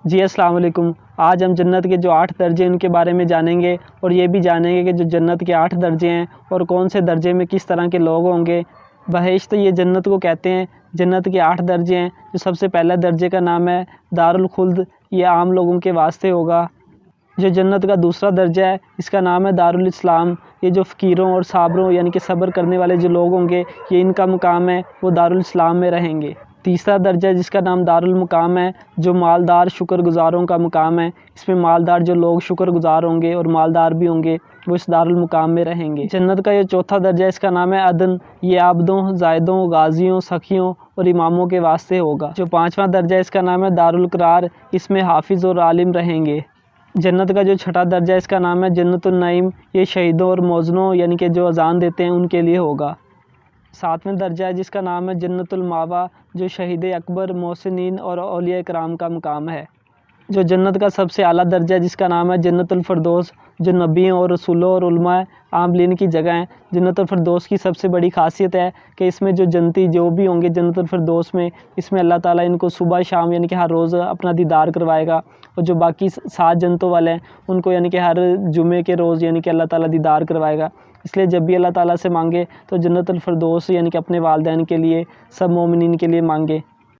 جی السلام علیکم۔ آج ہم جنت کے جو 8 درجے ان کے بارے میں جانیں گے، اور یہ بھی جانیں گے کہ جو جنت کے 8 درجے ہیں اور کون سے درجے میں کس طرح کے لوگ ہوں گے۔ بہشت یہ جنت کو کہتے ہیں۔ جنت کے 8 درجے ہیں۔ جو سب سے پہلا درجے کا نام ہے دارالخلد، یہ عام لوگوں کے واسطے ہوگا۔ جو جنت کا دوسرا درجہ ہے اس کا نام ہے دارالاسلام، یہ جو فقیروں اور صابروں یعنی کہ صبر کرنے والے جو لوگ ہوں گے، یہ ان کا مقام ہے، وہ دارالاسلام میں رہیں گے۔ تیسرا درجہ جس کا نام دارالمقام ہے، جو مالدار شکر گزاروں کا مقام ہے، اس میں مالدار جو لوگ شکر گزار ہوں گے اور مالدار بھی ہوں گے، وہ اس دارالمقام میں رہیں گے۔ جنت کا یہ چوتھا درجہ ہے، اس کا نام ہے عدن، یہ عابدوں، زاہدوں، غازیوں، سخیوں اور اماموں کے واسطے ہوگا۔ جو پانچواں درجہ ہے اس کا نام ہے دارالقرار، اس میں حافظ اور عالم رہیں گے۔ جنت کا جو چھٹا درجہ ہے اس کا نام ہے جنت النعیم، یہ شہیدوں اور موذنوں یعنی کہ جو اذان دیتے ہیں ان کے لیے ہوگا۔ ساتویں درجہ ہے جس کا نام ہے جنت الماوا، جو شہید اکبر، محسنین اور اولیاء کرام کا مقام ہے۔ جو جنت کا سب سے اعلیٰ درجہ ہے جس کا نام ہے جنت الفردوس، جو نبیوں اور رسولوں اور علماء عاملین کی جگہ ہیں۔ جنت الفردوس کی سب سے بڑی خاصیت ہے کہ اس میں جو جنتی جو بھی ہوں گے جنت الفردوس میں، اس میں اللہ تعالیٰ ان کو صبح شام یعنی کہ ہر روز اپنا دیدار کروائے گا، اور جو باقی 7 جنتوں والے ہیں ان کو یعنی کہ ہر جمعے کے روز یعنی کہ اللہ تعالیٰ دیدار کروائے گا۔ اس لیے جب بھی اللہ تعالیٰ سے مانگے تو جنت الفردوس یعنی کہ اپنے والدین کے لیے، سب مومنین کے لیے مانگے۔